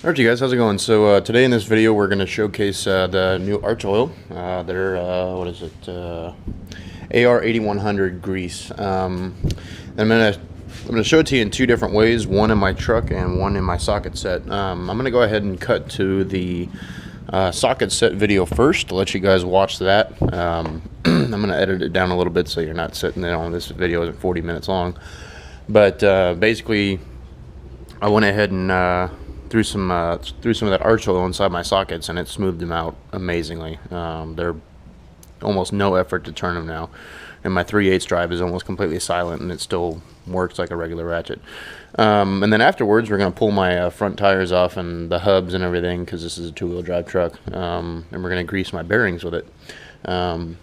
Alright you guys, how's it going? So today in this video we're going to showcase the new Archoil, their, what is it, AR8100 grease. I'm going to show it to you in two different ways, one in my truck and one in my socket set. I'm going to go ahead and cut to the socket set video first to let you guys watch that. I'm going to edit it down a little bit so you're not sitting there on this video isn't 40 minutes long. But basically I went ahead and threw some of that Archoil inside my sockets, and it smoothed them out amazingly. They're almost no effort to turn them now, and my 3/8 drive is almost completely silent, and it still works like a regular ratchet. And then afterwards, we're going to pull my front tires off and the hubs and everything, because this is a 2-wheel drive truck, and we're going to grease my bearings with it. And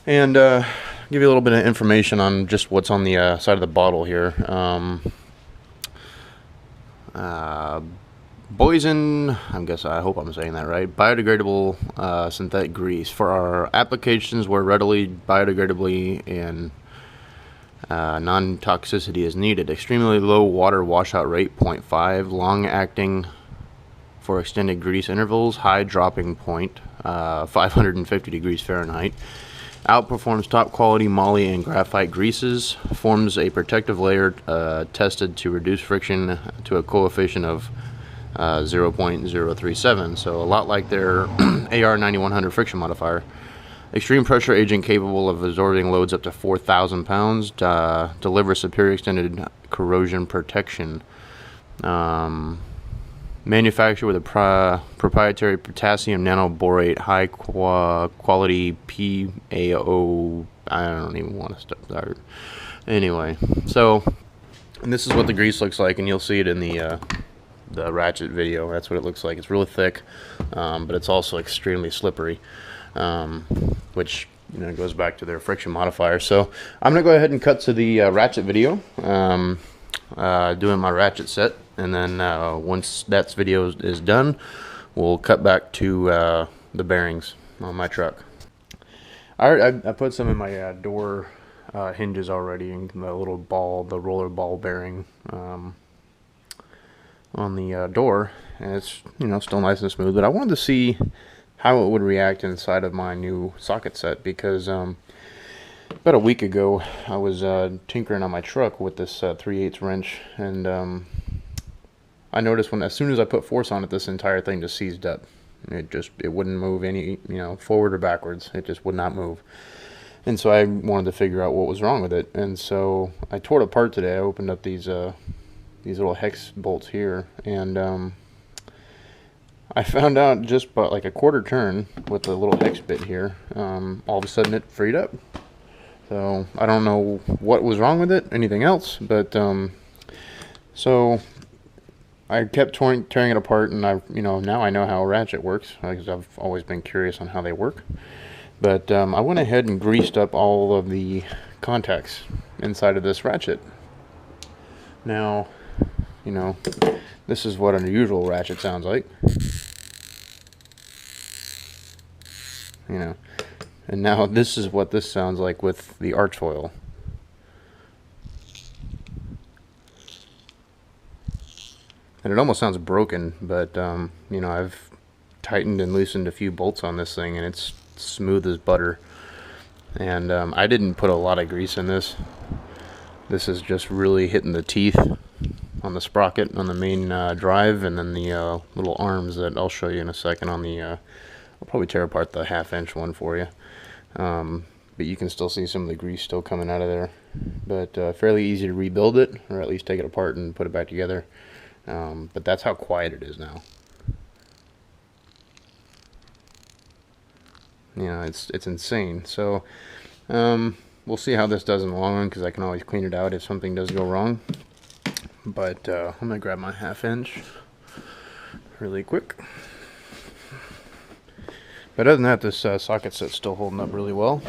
give you a little bit of information on just what's on the side of the bottle here. Boysen, I hope I'm saying that right, biodegradable synthetic grease for our applications where readily biodegradably and non-toxicity is needed. Extremely low water washout rate 0.5, long acting for extended grease intervals, high dropping point 550 degrees Fahrenheit. Outperforms top quality moly and graphite greases. Forms a protective layer tested to reduce friction to a coefficient of 0.037. So a lot like their AR9100 friction modifier. Extreme pressure agent capable of absorbing loads up to 4,000 pounds. Delivers superior extended corrosion protection. Manufactured with a proprietary potassium nanoborate, high quality PAO. I don't even want to start. Anyway, so and this is what the grease looks like, and you'll see it in the Ratchet video. That's what it looks like. It's really thick, but it's also extremely slippery, which goes back to their friction modifier. So I'm gonna go ahead and cut to the Ratchet video, doing my Ratchet set. And then once that video is done, we'll cut back to the bearings on my truck. I put some in my door hinges already, and the little ball, the roller ball bearing on the door, and it's still nice and smooth. But I wanted to see how it would react inside of my new socket set, because about a week ago I was tinkering on my truck with this 3/8 wrench, and I noticed as soon as I put force on it, this entire thing just seized up. It wouldn't move any, forward or backwards. It just would not move. And so I wanted to figure out what was wrong with it. And so I tore it apart today. I opened up these little hex bolts here, and I found out just about like a quarter turn with the little hex bit here, all of a sudden it freed up. So I don't know what was wrong with it, anything else, but so I kept tearing it apart, and now I know how a ratchet works, because I've always been curious on how they work. But I went ahead and greased up all of the contacts inside of this ratchet. Now, this is what an unusual ratchet sounds like. And now this is what this sounds like with the Archoil. And it almost sounds broken, but I've tightened and loosened a few bolts on this thing, and it's smooth as butter. And I didn't put a lot of grease in this. This is just really hitting the teeth on the sprocket on the main drive, and then the little arms that I'll show you in a second on the I'll probably tear apart the 1/2 inch one for you, but you can still see some of the grease still coming out of there. But fairly easy to rebuild it, or at least take it apart and put it back together. But that's how quiet it is now. It's insane. So we'll see how this does in the long run, because I can always clean it out if something does go wrong. But I'm gonna grab my 1/2 inch really quick. But other than that, this socket set's still holding up really well.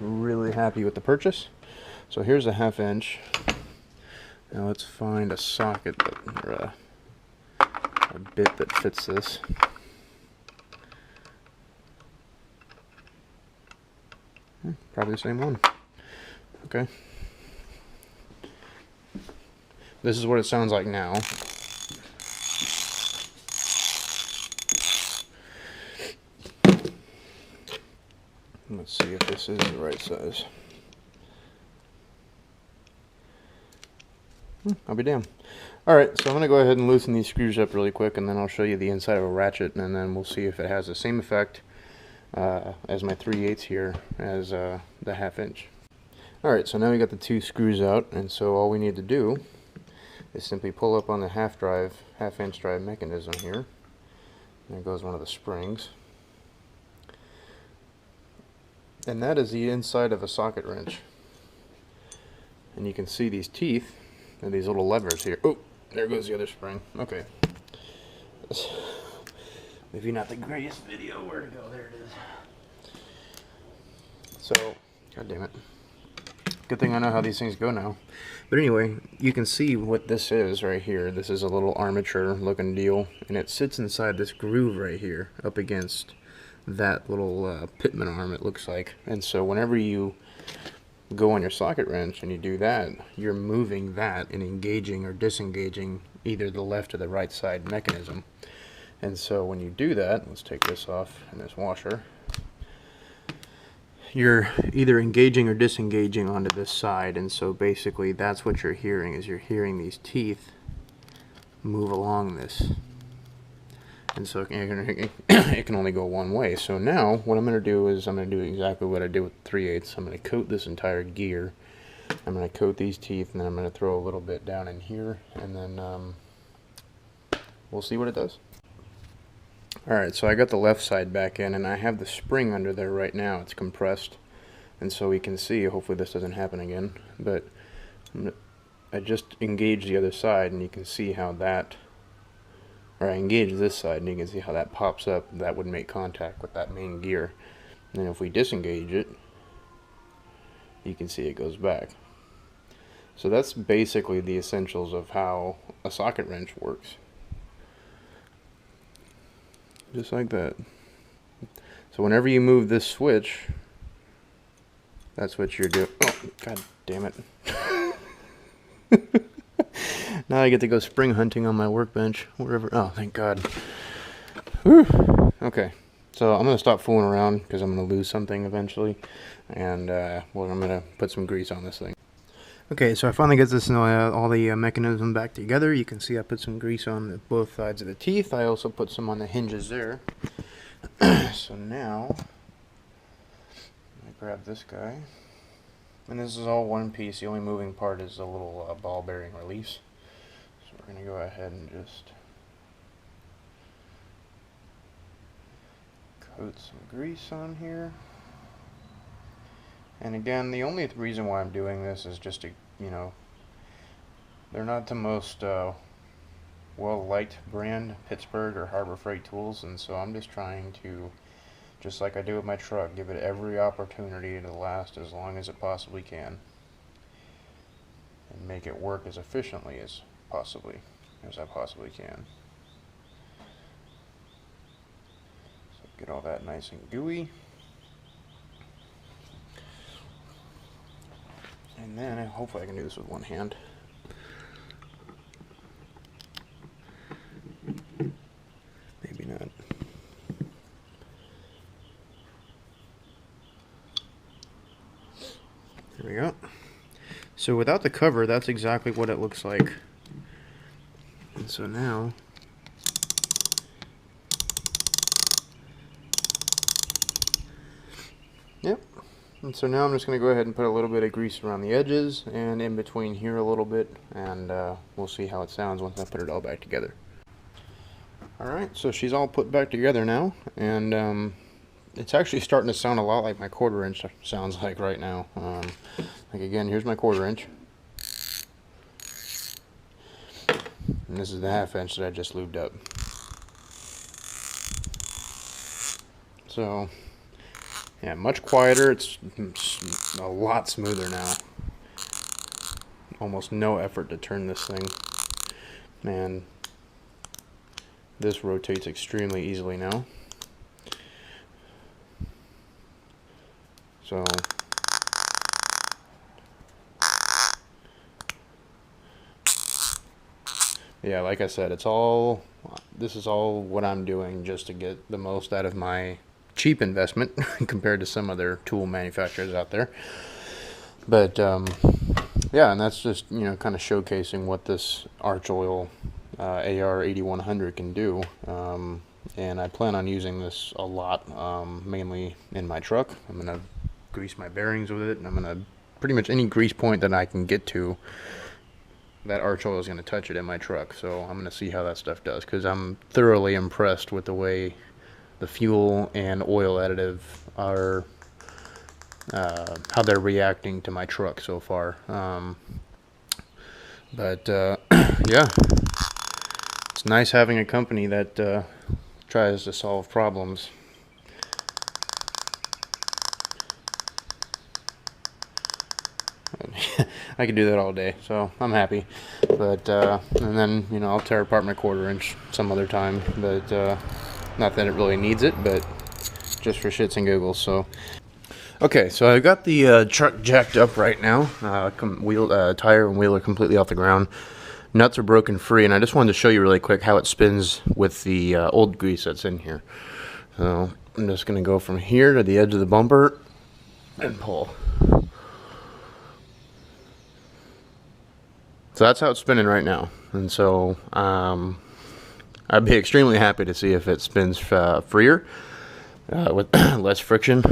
Really happy with the purchase. So here's a 1/2 inch. Now let's find a socket or a bit that fits this. Probably the same one. Okay. This is what it sounds like now. Let's see if this is the right size. I'll be damned. Alright, so I'm going to go ahead and loosen these screws up really quick, and then I'll show you the inside of a ratchet, and then we'll see if it has the same effect as my 3/8 here as the 1/2 inch. Alright, so now we got the two screws out, and so all we need to do is simply pull up on the 1/2 inch drive mechanism here. There goes one of the springs. And that is the inside of a socket wrench. And you can see these teeth and these little levers here. Oh, there goes the other spring. Okay. Maybe not the greatest video. Where to go? There it is. So, god damn it. Good thing I know how these things go now. But anyway, you can see what this is right here. This is a little armature looking deal, and it sits inside this groove right here up against that little pitman arm, it looks like. And so whenever you go on your socket wrench and you do that, you're moving that and engaging or disengaging either the left or the right side mechanism. And so when you do that, let's take this off and this washer, you're either engaging or disengaging onto this side. And so basically that's what you're hearing, is you're hearing these teeth move along this. And so it can only go one way. So now what I'm going to do is I'm going to do exactly what I did with 3/8. I'm going to coat this entire gear. I'm going to coat these teeth, and then I'm going to throw a little bit down in here, and then we'll see what it does. Alright, so I got the left side back in, and I have the spring under there right now. It's compressed, and so we can see, hopefully this doesn't happen again, but I just engaged the other side, and you can see how that, or I engage this side, and you can see how that pops up. That would make contact with that main gear. And then if we disengage it, you can see it goes back. So that's basically the essentials of how a socket wrench works. Just like that. So whenever you move this switch, that's what you're doing. Oh, god damn it. Now I get to go spring hunting on my workbench, wherever. Oh, thank God. Whew. Okay, so I'm going to stop fooling around because I'm going to lose something eventually. And well, I'm going to put some grease on this thing. Okay, so I finally get this all the mechanism back together. You can see I put some grease on both sides of the teeth. I also put some on the hinges there. So now, let me grab this guy. And this is all one piece. The only moving part is the little ball bearing release. So we're going to go ahead and just coat some grease on here. And again, the only reason why I'm doing this is just to, you know, they're not the most well-liked brand, Pittsburgh or Harbor Freight tools, and so I'm just trying to, just like I do with my truck, give it every opportunity to last as long as it possibly can, and make it work as efficiently as I possibly can. So get all that nice and gooey. And then, hopefully I can do this with one hand. Maybe not. There we go. So without the cover, that's exactly what it looks like. And so now, yep. And so now I'm just going to go ahead and put a little bit of grease around the edges and in between here a little bit, and we'll see how it sounds once I put it all back together. Alright, so she's all put back together now, and it's actually starting to sound a lot like my 1/4 inch sounds like right now. Like again, here's my 1/4 inch. And this is the 1/2 inch that I just lubed up. So, yeah, much quieter. It's a lot smoother now. Almost no effort to turn this thing. Man, this rotates extremely easily now. So, yeah, like I said, this is all what I'm doing just to get the most out of my cheap investment compared to some other tool manufacturers out there. But yeah, and that's just, you know, kind of showcasing what this Archoil AR8100 can do. And I plan on using this a lot, mainly in my truck. I'm going to grease my bearings with it, and I'm going to pretty much any grease point that I can get to, that Archoil is going to touch it in my truck. So I'm going to see how that stuff does, because I'm thoroughly impressed with the way the fuel and oil additive are, how they're reacting to my truck so far. Yeah, it's nice having a company that tries to solve problems. I could do that all day, so I'm happy. But and then, you know, I'll tear apart my 1/4 inch some other time, but not that it really needs it, but just for shits and giggles. So okay, so I've got the truck jacked up right now. Tire and wheel are completely off the ground. Nuts are broken free, and I just wanted to show you really quick how it spins with the old grease that's in here. So I'm just going to go from here to the edge of the bumper and pull. So that's how it's spinning right now. And so I'd be extremely happy to see if it spins freer with less friction.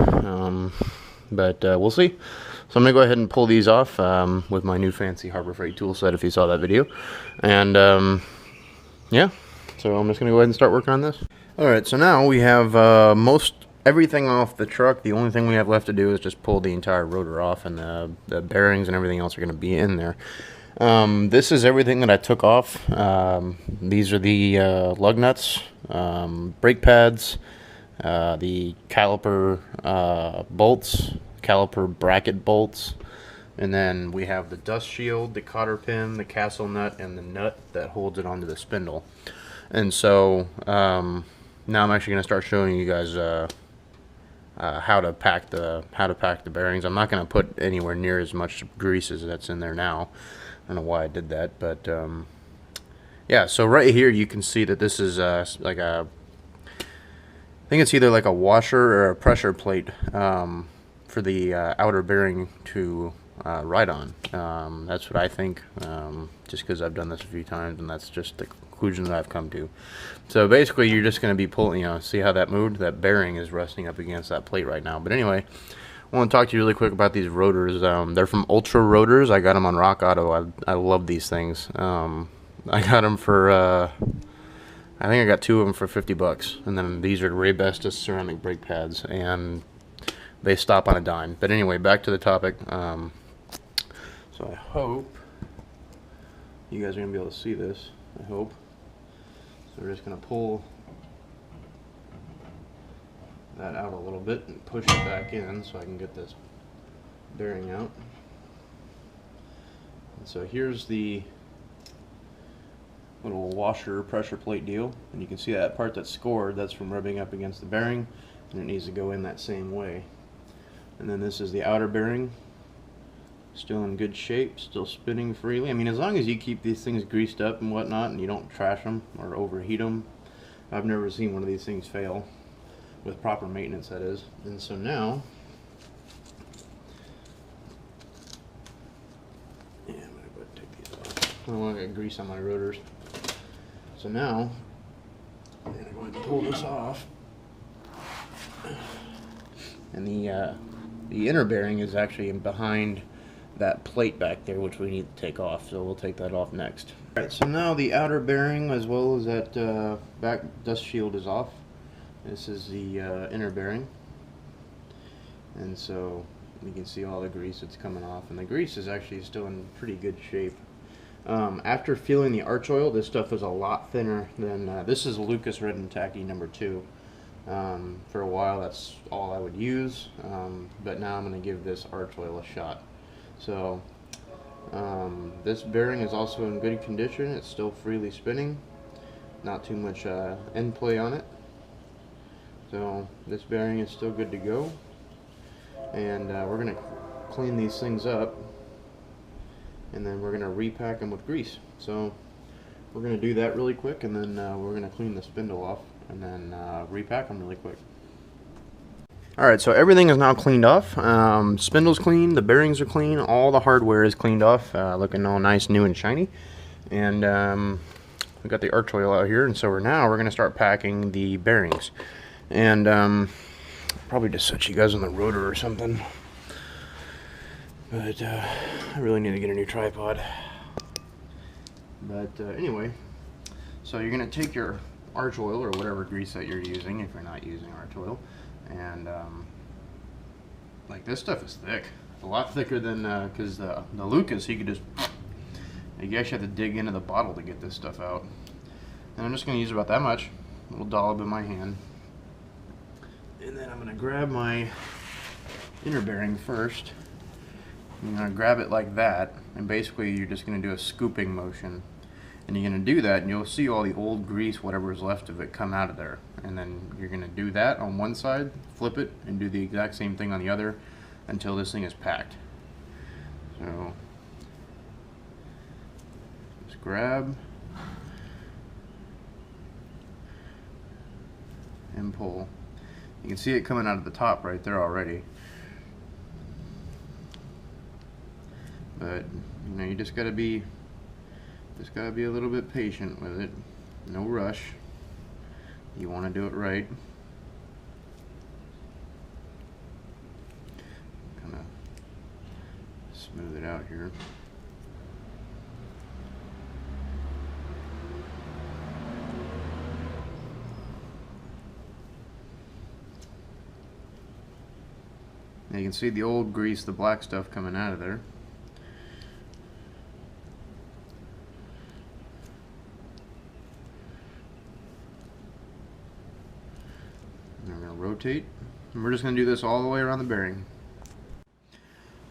But we'll see. So I'm going to go ahead and pull these off with my new fancy Harbor Freight tool set, if you saw that video. And yeah, so I'm just going to go ahead and start working on this. Alright, so now we have most everything off the truck. The only thing we have left to do is just pull the entire rotor off, and the bearings and everything else are going to be in there. This is everything that I took off. These are the lug nuts, brake pads, the caliper bolts, caliper bracket bolts, and then we have the dust shield, the cotter pin, the castle nut, and the nut that holds it onto the spindle. And so now I'm actually going to start showing you guys how to pack the bearings. I'm not going to put anywhere near as much grease as that's in there now. I don't know why I did that, but yeah. So right here you can see that this is like a, I think it's either like a washer or a pressure plate for the outer bearing to ride on. That's what I think, just because I've done this a few times, and that's just the conclusion that I've come to. So basically you're just going to be pulling, you know, see how that moved? That bearing is resting up against that plate right now. But anyway, I want to talk to you really quick about these rotors. They're from Ultra Rotors. I got them on Rock Auto. I love these things. I got them for, I think I got 2 of them for 50 bucks. And then these are Raybestos ceramic brake pads, and they stop on a dime. But anyway, back to the topic. So I hope you guys are going to be able to see this. I hope. So we're just going to pull that out a little bit and push it back in so I can get this bearing out. And so here's the little washer pressure plate deal, and you can see that part that's scored, that's from rubbing up against the bearing, and it needs to go in that same way. And then this is the outer bearing, still in good shape, still spinning freely. I mean, as long as you keep these things greased up and whatnot, and you don't trash them or overheat them. I've never seen one of these things fail, with proper maintenance, that is. And so now, yeah, I'm gonna go ahead and take these off. I don't want to get grease on my rotors. So now, I'm gonna go ahead and pull this off. And the inner bearing is actually in behind that plate back there, which we need to take off. So we'll take that off next. All right. So now the outer bearing, as well as that back dust shield, is off. This is the inner bearing, and so you can see all the grease that's coming off, and the grease is actually still in pretty good shape. After fueling the Archoil, this stuff is a lot thinner than this is Lucas Red and Tacky number 2. For a while that's all I would use, but now I'm going to give this Archoil a shot. So this bearing is also in good condition. It's still freely spinning, not too much end play on it. So this bearing is still good to go, and we're going to clean these things up, and then we're going to repack them with grease. So we're going to do that really quick, and then we're going to clean the spindle off, and then repack them really quick. Alright, so everything is now cleaned off. Spindle's clean, the bearings are clean, all the hardware is cleaned off, looking all nice, new and shiny. And we got the Archoil out here, and so we're going to start packing the bearings. And probably just set you guys on the rotor or something. But I really need to get a new tripod. But anyway, so you're going to take your Archoil or whatever grease that you're using, if you're not using Archoil, and like, this stuff is thick, a lot thicker than because the Lucas, you could just, you actually have to dig into the bottle to get this stuff out. And I'm just going to use about that much, a little dollop in my hand, and then I'm going to grab my inner bearing first. I'm going to grab it like that, and basically you're just going to do a scooping motion. And you're going to do that, and you'll see all the old grease, whatever is left of it, come out of there. And then you're going to do that on one side, flip it, and do the exact same thing on the other until this thing is packed. So just grab and pull. You can see it coming out of the top right there already. But you know, you just got to be a little bit patient with it. No rush. You want to do it right. Kind of smooth it out here. Now you can see the old grease, the black stuff coming out of there. And we're going to rotate, and we're just going to do this all the way around the bearing.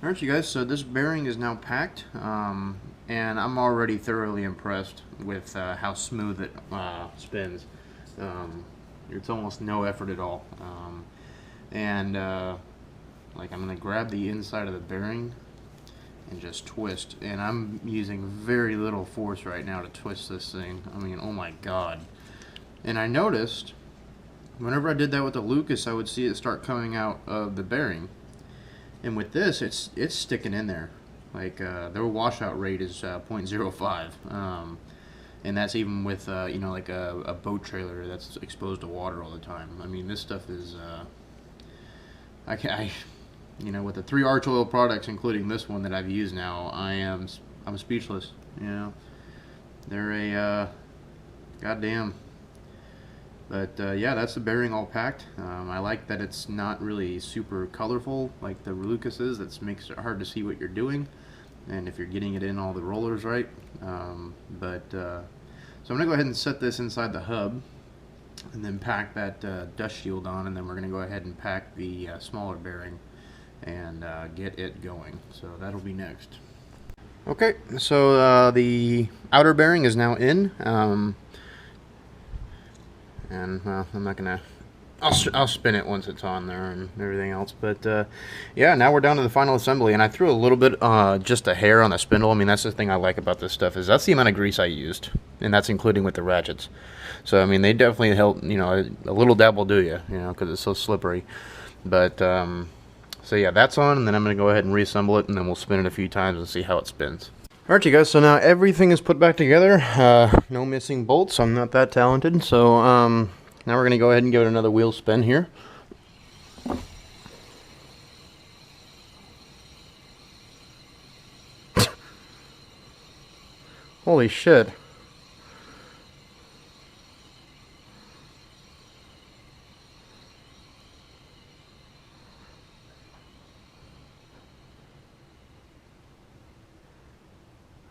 Alright, you guys, so this bearing is now packed, and I'm already thoroughly impressed with how smooth it spins. It's almost no effort at all. Like, I'm going to grab the inside of the bearing and just twist, and I'm using very little force right now to twist this thing. I mean, oh my god. And I noticed whenever I did that with the Lucas, I would see it start coming out of the bearing, and with this, it's sticking in there. Like, their washout rate is 0.05, and that's even with you know, like a boat trailer that's exposed to water all the time. I mean, this stuff is you know, with the 3 Archoil products, including this one that I've used now, I'm speechless. You know, they're a goddamn. But yeah, that's the bearing all packed. I like that it's not really super colorful like the Lucas is. That makes it hard to see what you're doing, and if you're getting it in all the rollers right. So I'm gonna go ahead and set this inside the hub, and then pack that dust shield on, and then we're gonna go ahead and pack the smaller bearing and get it going. So that'll be next. Okay, so the outer bearing is now in, and well, I'm not gonna, I'll spin it once it's on there and everything else. But yeah, now we're down to the final assembly, and I threw a little bit, just a hair on the spindle. I mean, that's the thing I like about this stuff, is that's the amount of grease I used, and that's including with the ratchets. So I mean, they definitely help. You know, a little dab will do you, you know, because it's so slippery. But so yeah, that's on, and then I'm going to go ahead and reassemble it, and then we'll spin it a few times and see how it spins. Alright, you guys, so now everything is put back together. No missing bolts. I'm not that talented. So now we're going to go ahead and give it another wheel spin here. Holy shit.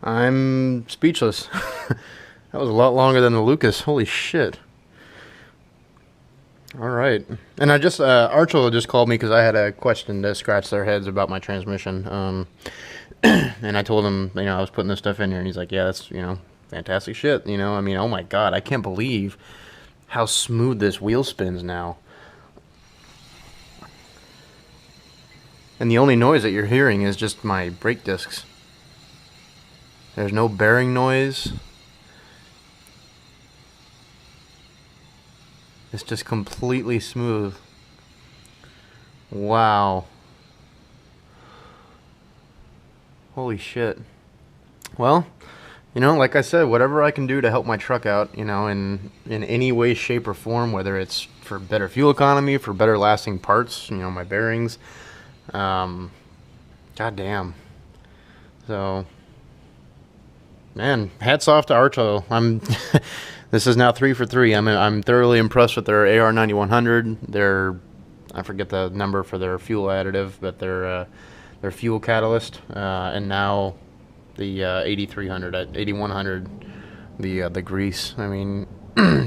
I'm speechless. That was a lot longer than the Lucas. Holy shit. Alright. And I just, Archoil just called me because I had a question to scratch their heads about my transmission. And I told him, you know, I was putting this stuff in here, and he's like, yeah, that's, you know, fantastic shit. You know, I mean, oh my god, I can't believe how smooth this wheel spins now. And the only noise that you're hearing is just my brake discs. There's no bearing noise. It's just completely smooth. Wow. Holy shit. Well, you know, like I said, whatever I can do to help my truck out, you know, in any way, shape, or form, whether it's for better fuel economy, for better lasting parts, you know, my bearings, god damn. So, man, hats off to Archoil. This is now 3 for 3. I'm thoroughly impressed with their AR9100. I forget the number for their fuel additive, but their fuel catalyst, and now the 8300 at 8100, the grease. I mean,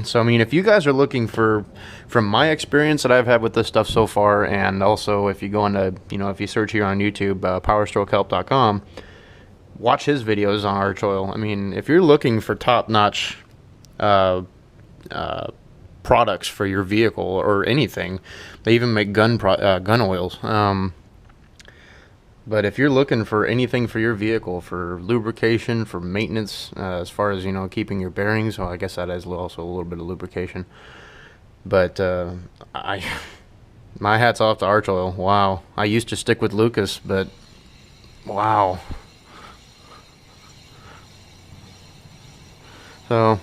so I mean, if you guys are looking for, from my experience that I've had with this stuff so far, and also if you go into, you know, if you search here on YouTube, powerstrokehelp.com, watch his videos on Archoil. I mean, if you're looking for top-notch products for your vehicle or anything, they even make gun oils. But if you're looking for anything for your vehicle, for lubrication, for maintenance, as far as, you know, keeping your bearings, well, I guess that is also a little bit of lubrication. But my hat's off to Archoil. Wow. I used to stick with Lucas, but wow. So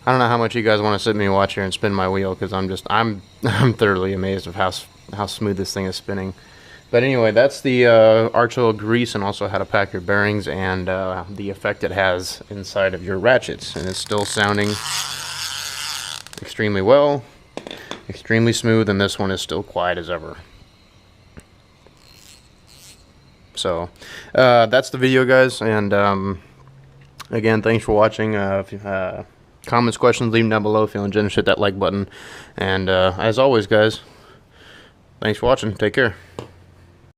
I don't know how much you guys want to sit with me and watch here and spin my wheel, because I'm thoroughly amazed of how smooth this thing is spinning. But anyway, that's the Archoil grease, and also how to pack your bearings, and the effect it has inside of your ratchets. And it's still sounding extremely well, extremely smooth, and this one is still quiet as ever. So that's the video, guys, and again, thanks for watching. Comments, questions, leave them down below. Feeling generous, hit that like button, and as always, guys, thanks for watching. Take care.